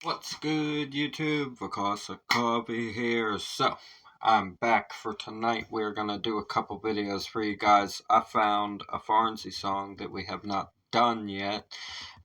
What's good, YouTube? Because Coffee here. So, I'm back for tonight. We're gonna do a couple videos for you guys. I found a Farnsey song that we have not done yet.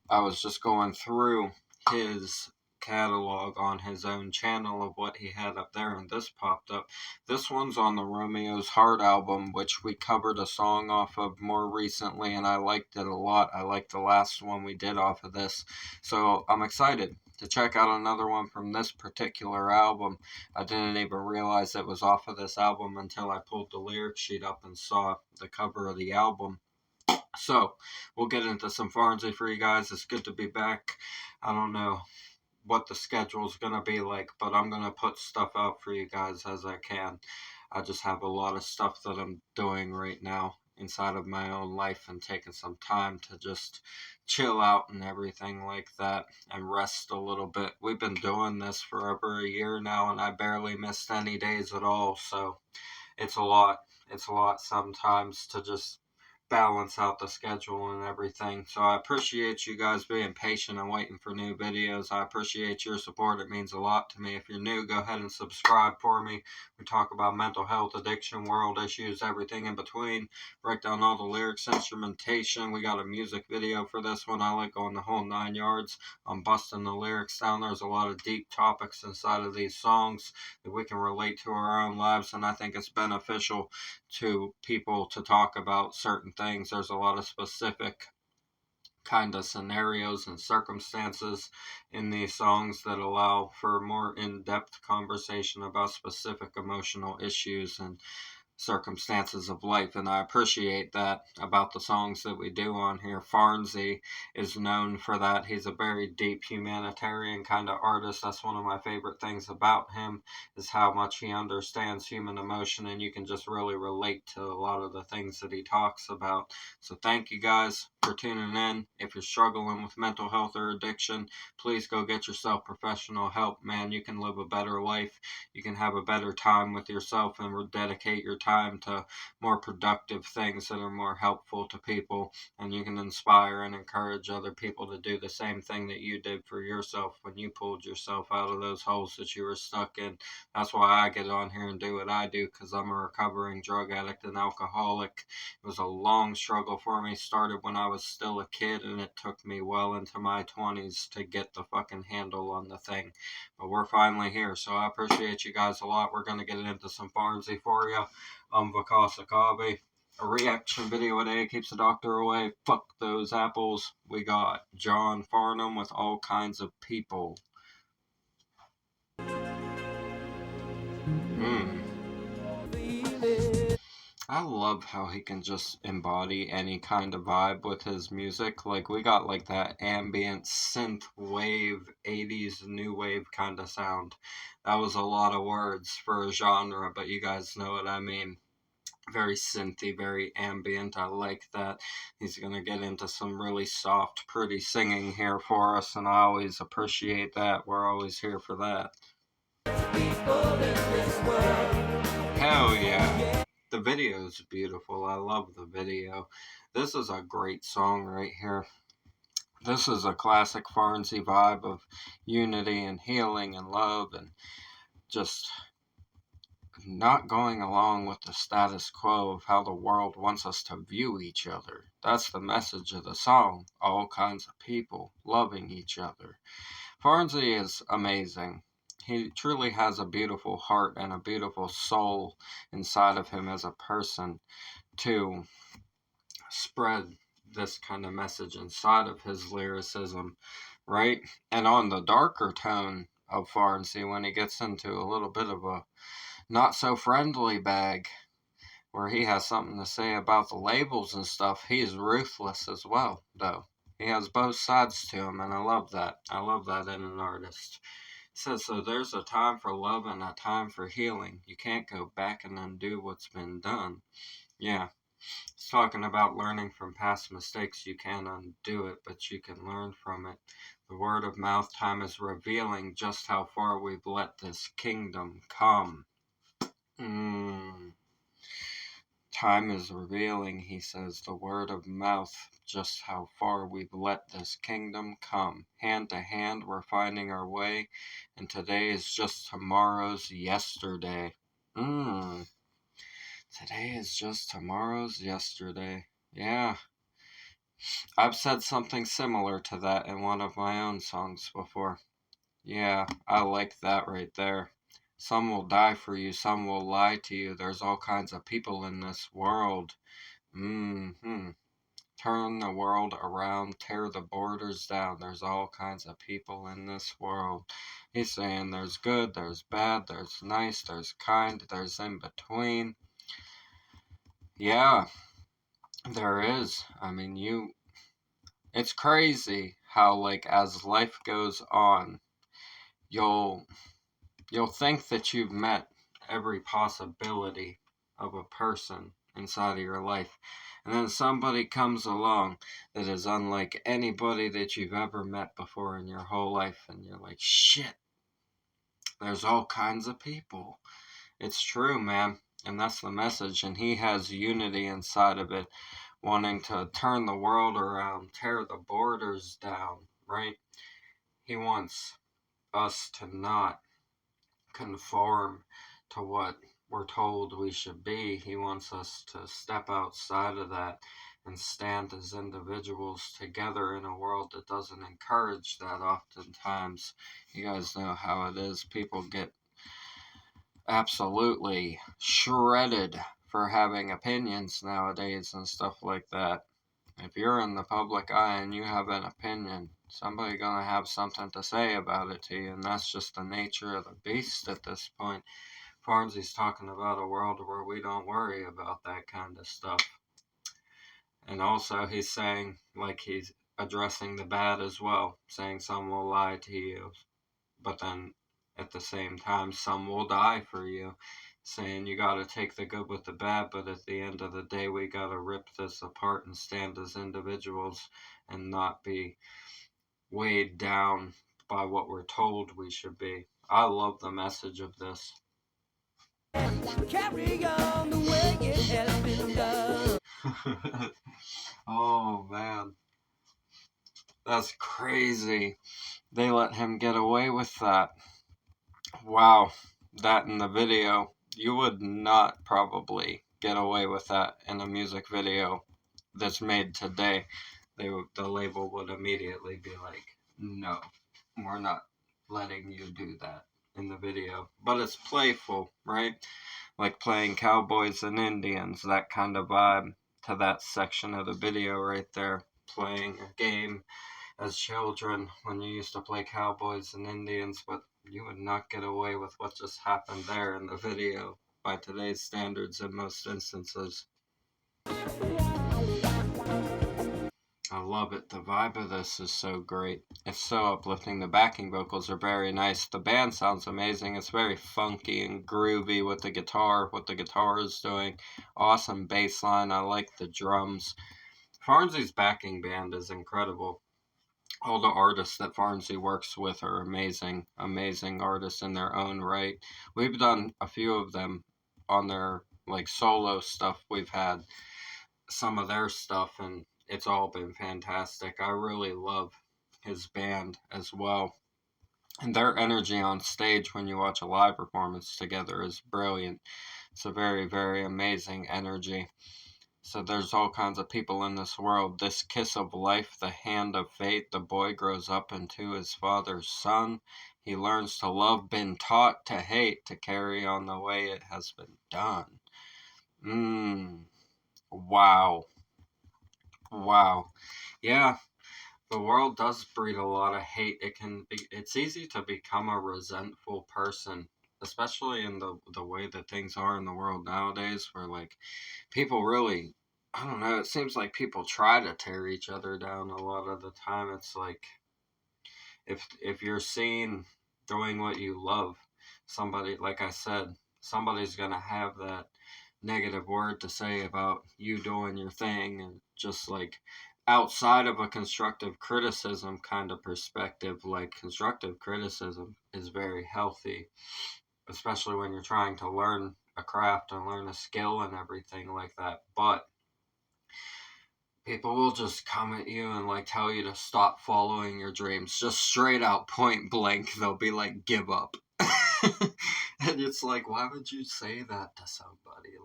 I was just going through his catalog on his own channel of what he had up there, and this popped up. This one's on the Romeo's Heart album, which we covered a song off of more recently, and I liked it a lot. I liked the last one we did off of this, so I'm excited to check out another one from this particular album. I didn't even realize it was off of this album until I pulled the lyric sheet up and saw the cover of the album. So, we'll get into some Farnsey for you guys. It's good to be back. I don't know what the schedule's going to be like, but I'm going to put stuff out for you guys as I can. I just have a lot of stuff that I'm doing right now inside of my own life and taking some time to just chill out and everything like that and rest a little bit. We've been doing this for over a year now and I barely missed any days at all, so it's a lot. It's a lot sometimes to just balance out the schedule and everything. So I appreciate you guys being patient and waiting for new videos. I appreciate your support. It means a lot to me. If you're new, go ahead and subscribe for me. We talk about mental health, addiction, world issues, everything in between. Break down all the lyrics, instrumentation. We got a music video for this one. I like going the whole 9 yards. I'm busting the lyrics down. There's a lot of deep topics inside of these songs that we can relate to our own lives, and I think it's beneficial to people to talk about certain things. There's a lot of specific kind of scenarios and circumstances in these songs that allow for more in-depth conversation about specific emotional issues and circumstances of life, and I appreciate that about the songs that we do on here. Farnsey is known for that. He's a very deep humanitarian kind of artist. That's one of my favorite things about him, is how much he understands human emotion, and you can just really relate to a lot of the things that he talks about. So thank you guys for tuning in. If you're struggling with mental health or addiction, please go get yourself professional help, man. You can live a better life. You can have a better time with yourself and dedicate your time to more productive things that are more helpful to people, and you can inspire and encourage other people to do the same thing that you did for yourself when you pulled yourself out of those holes that you were stuck in. That's why I get on here and do what I do, because I'm a recovering drug addict and alcoholic. It was a long struggle for me. Started when I was still a kid, and it took me well into my 20s to get the fucking handle on the thing. But we're finally here, so I appreciate you guys a lot. We're going to get into some Farnsey for you. Vakasakabe. A reaction video a day keeps the doctor away. Fuck those apples. We got John Farnham with All Kinds of People. I love how he can just embody any kind of vibe with his music. Like, we got like that ambient synth wave, 80s new wave kind of sound. That was a lot of words for a genre, but you guys know what I mean. Very synthy, very ambient. I like that. He's going to get into some really soft, pretty singing here for us, and I always appreciate that. We're always here for that. Hell yeah. The video is beautiful. I love the video. This is a great song right here. This is a classic Farnsey vibe of unity and healing and love and just not going along with the status quo of how the world wants us to view each other. That's the message of the song. All kinds of people loving each other. Farnsey is amazing. He truly has a beautiful heart and a beautiful soul inside of him as a person to spread this kind of message inside of his lyricism, right? And on the darker tone of Farnsey, when he gets into a little bit of a not so friendly bag, where he has something to say about the labels and stuff, he's ruthless as well, though. He has both sides to him, and I love that. I love that in an artist. It says, so there's a time for love and a time for healing. You can't go back and undo what's been done. Yeah. It's talking about learning from past mistakes. You can't undo it, but you can learn from it. The word of mouth time is revealing just how far we've let this kingdom come. Time is revealing, he says, the word of mouth, just how far we've let this kingdom come. Hand to hand, we're finding our way, and today is just tomorrow's yesterday. Today is just tomorrow's yesterday. Yeah, I've said something similar to that in one of my own songs before. Yeah, I like that right there. Some will die for you, some will lie to you. There's all kinds of people in this world. Turn the world around, tear the borders down. There's all kinds of people in this world. He's saying there's good, there's bad, there's nice, there's kind, there's in between. Yeah, there is. I mean, it's crazy how, like, as life goes on, you'll think that you've met every possibility of a person inside of your life. And then somebody comes along that is unlike anybody that you've ever met before in your whole life. And you're like, shit, there's all kinds of people. It's true, man. And that's the message. And he has unity inside of it, wanting to turn the world around, tear the borders down, right? He wants us to not conform to what we're told we should be. He wants us to step outside of that and stand as individuals together in a world that doesn't encourage that oftentimes. You guys know how it is. People get absolutely shredded for having opinions nowadays and stuff like that. If you're in the public eye and you have an opinion, somebody's gonna have something to say about it to you, and that's just the nature of the beast at this point. Farnsy's talking about a world where we don't worry about that kind of stuff. And also he's saying, like, he's addressing the bad as well, saying some will lie to you, but then at the same time some will die for you, saying you got to take the good with the bad, but at the end of the day we got to rip this apart and stand as individuals and not be weighed down by what we're told we should be. I love the message of this. Carry on the way it has been done. Oh man, that's crazy. They let him get away with that. Wow, that in the video, you would not probably get away with that in a music video that's made today. The label would immediately be like, no, we're not letting you do that in the video. But it's playful, right? Like playing cowboys and Indians, that kind of vibe to that section of the video right there. Playing a game as children when you used to play cowboys and Indians, but you would not get away with what just happened there in the video by today's standards in most instances. I love it. The vibe of this is so great. It's so uplifting. The backing vocals are very nice. The band sounds amazing. It's very funky and groovy with the guitar, what the guitar is doing. Awesome bass line. I like the drums. Farnsy's backing band is incredible. All the artists that Farnsy works with are amazing, amazing artists in their own right. We've done a few of them on their like solo stuff. We've had some of their stuff, and it's all been fantastic. I really love his band as well. And their energy on stage when you watch a live performance together is brilliant. It's a very, very amazing energy. So there's all kinds of people in this world. This kiss of life, the hand of fate. The boy grows up into his father's son. He learns to love, been taught to hate, to carry on the way it has been done. Wow. Wow. Yeah, the world does breed a lot of hate. It's easy to become a resentful person, especially in the way that things are in the world nowadays, where like people really, I don't know, it seems like people try to tear each other down a lot of the time. It's like if you're seen doing what you love, somebody, like I said, somebody's gonna have that negative word to say about you doing your thing, and just like outside of a constructive criticism kind of perspective, like constructive criticism is very healthy, especially when you're trying to learn a craft and learn a skill and everything like that. But people will just come at you and like tell you to stop following your dreams, just straight out point blank. They'll be like, give up. And it's like, why would you say that to somebody?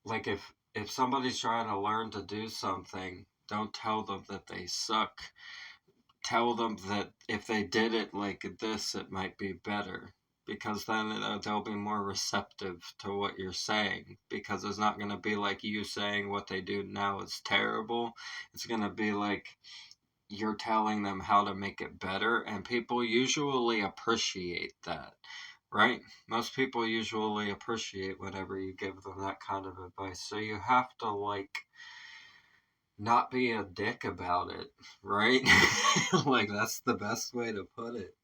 Like if somebody's trying to learn to do something, don't tell them that they suck. Tell them that if they did it like this, it might be better. Because then they'll be more receptive to what you're saying. Because it's not going to be like you saying what they do now is terrible. It's going to be like you're telling them how to make it better. And people usually appreciate that, right? Most people usually appreciate whenever you give them that kind of advice. So you have to, like, not be a dick about it, right? Like, that's the best way to put it.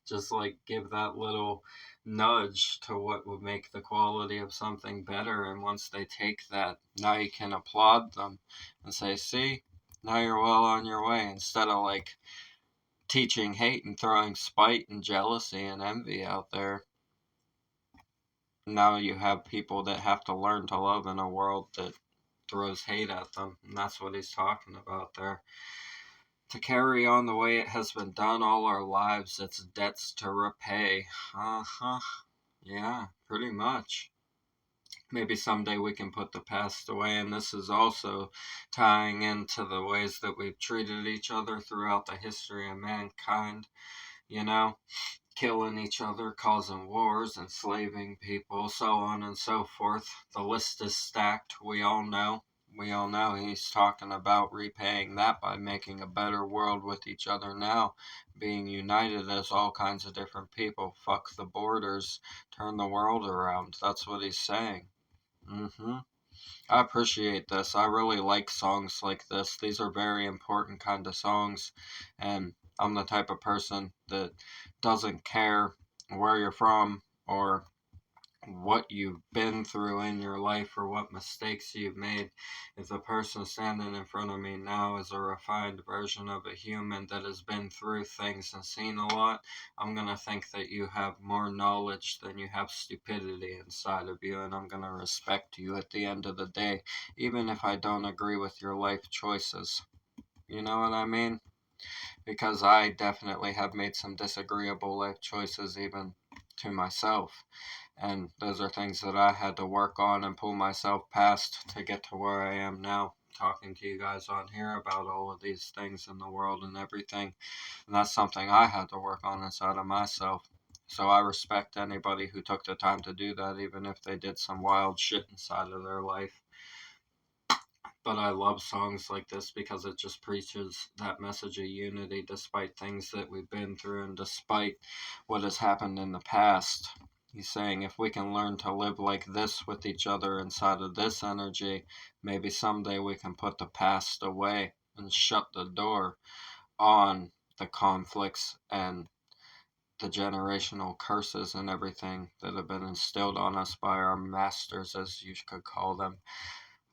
Just like give that little nudge to what would make the quality of something better. And once they take that, now you can applaud them and say, see, now you're well on your way. Instead of like teaching hate and throwing spite and jealousy and envy out there, now you have people that have to learn to love in a world that throws hate at them. And that's what he's talking about there. To carry on the way it has been done all our lives, it's debts to repay. Uh-huh. Yeah, pretty much. Maybe someday we can put the past away, and this is also tying into the ways that we've treated each other throughout the history of mankind. You know, killing each other, causing wars, enslaving people, so on and so forth. The list is stacked, we all know. We all know he's talking about repaying that by making a better world with each other now, being united as all kinds of different people. Fuck the borders, turn the world around. That's what he's saying. I appreciate this. I really like songs like this. These are very important kind of songs, and I'm the type of person that doesn't care where you're from or what you've been through in your life or what mistakes you've made. If the person standing in front of me now is a refined version of a human that has been through things and seen a lot, I'm going to think that you have more knowledge than you have stupidity inside of you, and I'm going to respect you at the end of the day, even if I don't agree with your life choices. You know what I mean? Because I definitely have made some disagreeable life choices even to myself. And those are things that I had to work on and pull myself past to get to where I am now, talking to you guys on here about all of these things in the world and everything. And that's something I had to work on inside of myself. So I respect anybody who took the time to do that, even if they did some wild shit inside of their life. But I love songs like this because it just preaches that message of unity despite things that we've been through and despite what has happened in the past. He's saying if we can learn to live like this with each other inside of this energy, maybe someday we can put the past away and shut the door on the conflicts and the generational curses and everything that have been instilled on us by our masters, as you could call them.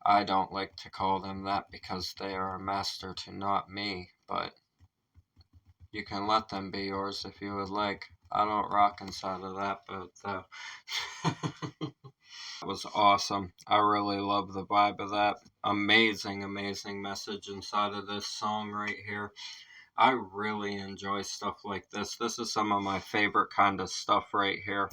I don't like to call them that because they are a master to not me, but you can let them be yours if you would like. I don't rock inside of that, but that was awesome. I really love the vibe of that. Amazing, amazing message inside of this song right here. I really enjoy stuff like this. This is some of my favorite kind of stuff right here.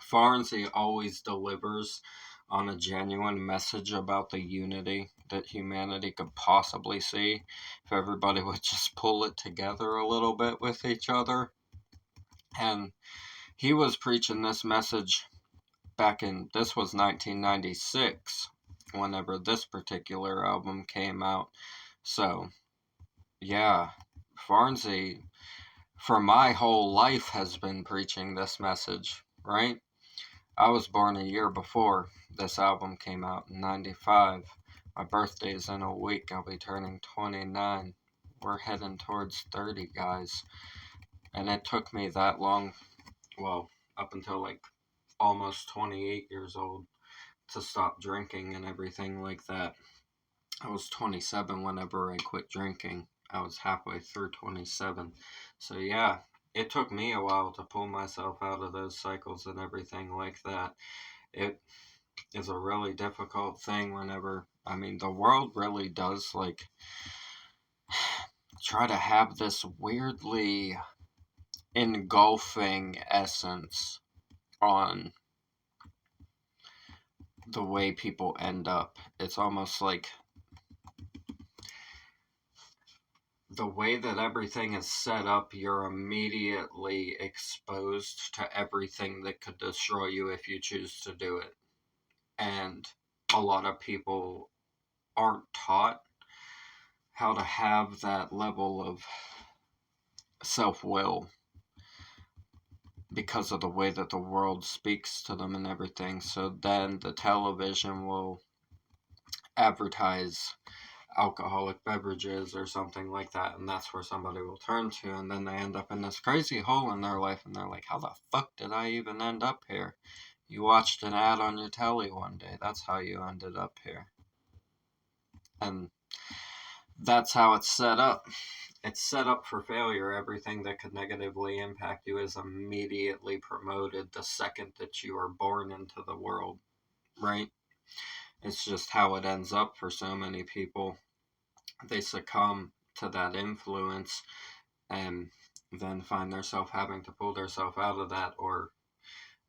Farnsey always delivers on a genuine message about the unity that humanity could possibly see if everybody would just pull it together a little bit with each other. And he was preaching this message back in, this was 1996, whenever this particular album came out. So, yeah, Farnsey, for my whole life, has been preaching this message, right? I was born a year before this album came out in 95. My birthday's in a week. I'll be turning 29. We're heading towards 30, guys. And it took me that long, well, up until like almost 28 years old, to stop drinking and everything like that. I was 27 whenever I quit drinking. I was halfway through 27. So yeah, it took me a while to pull myself out of those cycles and everything like that. It is a really difficult thing whenever, I mean, the world really does like try to have this weirdly engulfing essence on the way people end up. It's almost like the way that everything is set up, you're immediately exposed to everything that could destroy you if you choose to do it. And a lot of people aren't taught how to have that level of self will because of the way that the world speaks to them and everything. So then the television will advertise alcoholic beverages or something like that, and that's where somebody will turn to, and then they end up in this crazy hole in their life, and they're like, how the fuck did I even end up here? You watched an ad on your telly one day, that's how you ended up here. And that's how it's set up. It's set up for failure. Everything that could negatively impact you is immediately promoted the second that you are born into the world, right? It's just how it ends up for so many people. They succumb to that influence and then find themselves having to pull themselves out of that, or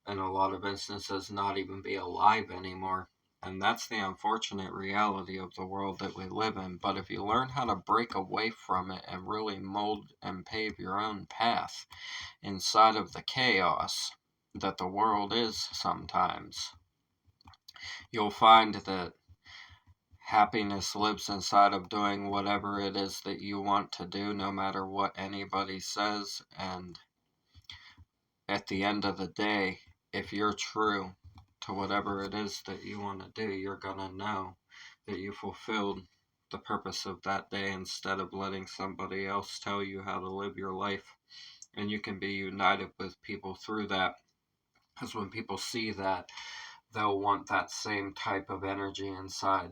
in a lot of instances not even be alive anymore. And that's the unfortunate reality of the world that we live in. But if you learn how to break away from it and really mold and pave your own path inside of the chaos that the world is sometimes, you'll find that happiness lives inside of doing whatever it is that you want to do, no matter what anybody says. And at the end of the day, if you're true to whatever it is that you want to do, you're going to know that you fulfilled the purpose of that day instead of letting somebody else tell you how to live your life. And you can be united with people through that. Because when people see that, they'll want that same type of energy inside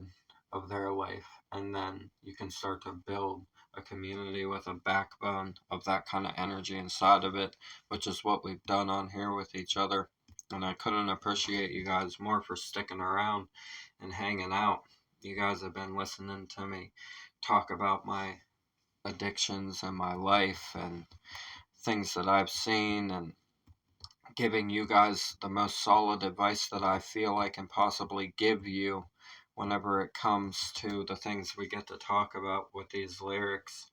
of their life. And then you can start to build a community with a backbone of that kind of energy inside of it, which is what we've done on here with each other. And I couldn't appreciate you guys more for sticking around and hanging out. You guys have been listening to me talk about my addictions and my life and things that I've seen, and giving you guys the most solid advice that I feel I can possibly give you whenever it comes to the things we get to talk about with these lyrics.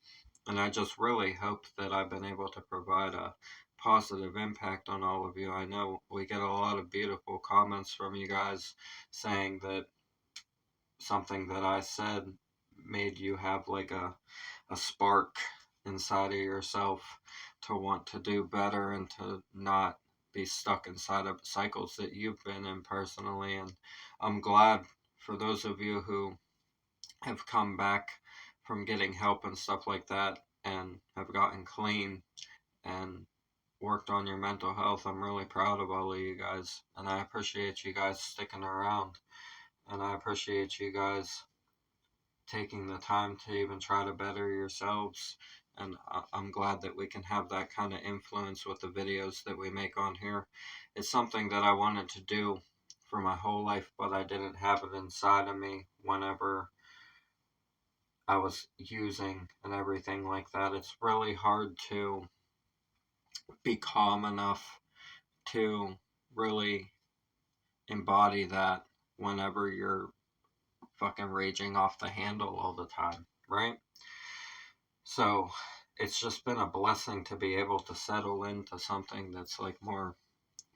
And I just really hope that I've been able to provide a positive impact on all of you. I know we get a lot of beautiful comments from you guys saying that something that I said made you have like a spark inside of yourself to want to do better and to not be stuck inside of cycles that you've been in personally. And I'm glad for those of you who have come back from getting help and stuff like that and have gotten clean and worked on your mental health. I'm really proud of all of you guys, and I appreciate you guys sticking around, and I appreciate you guys taking the time to even try to better yourselves. And I'm glad that we can have that kind of influence with the videos that we make on here. It's something that I wanted to do for my whole life, but I didn't have it inside of me whenever I was using and everything like that. It's really hard to be calm enough to really embody that whenever you're fucking raging off the handle all the time, right? So it's just been a blessing to be able to settle into something that's like more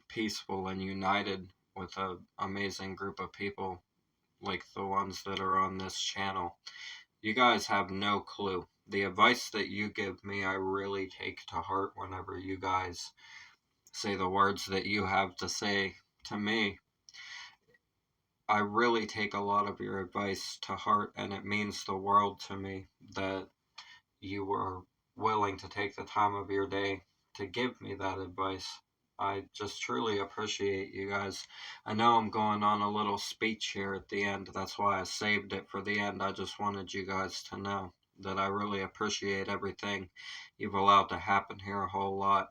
peaceful and united with an amazing group of people like the ones that are on this channel. You guys have no clue. The advice that you give me, I really take to heart whenever you guys say the words that you have to say to me. I really take a lot of your advice to heart, and it means the world to me that you were willing to take the time of your day to give me that advice. I just truly appreciate you guys. I know I'm going on a little speech here at the end. That's why I saved it for the end. I just wanted you guys to know. that I really appreciate everything you've allowed to happen here a whole lot.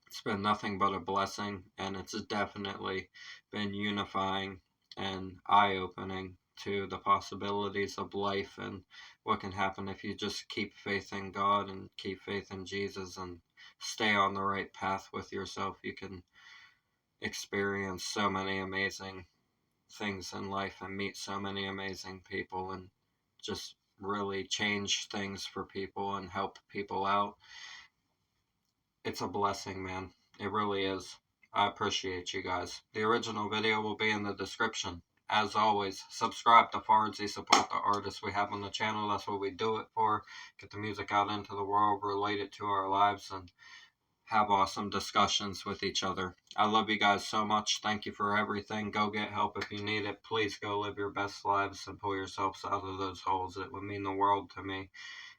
It's been nothing but a blessing, and it's definitely been unifying and eye-opening to the possibilities of life and what can happen if you just keep faith in God and keep faith in Jesus and stay on the right path with yourself. You can experience so many amazing things in life and meet so many amazing people and just really change things for people and help people out. It's a blessing, man. It really is. I appreciate you guys. The original video will be in the description. As always, subscribe to Farnsey, support the artists we have on the channel. That's what we do it for. Get the music out into the world, relate it to our lives, and have awesome discussions with each other. I love you guys so much. Thank you for everything. Go get help if you need it. Please go live your best lives and pull yourselves out of those holes. It would mean the world to me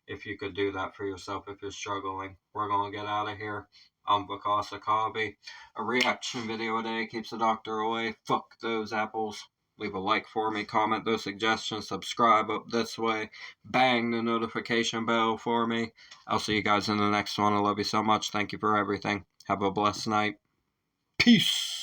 if you could do that for yourself if you're struggling. We're going to get out of here. I'm Vakasa Kabi. A reaction video a day keeps the doctor away. Fuck those apples. Leave a like for me, comment those suggestions, subscribe up this way, bang the notification bell for me. I'll see you guys in the next one. I love you so much. Thank you for everything. Have a blessed night. Peace.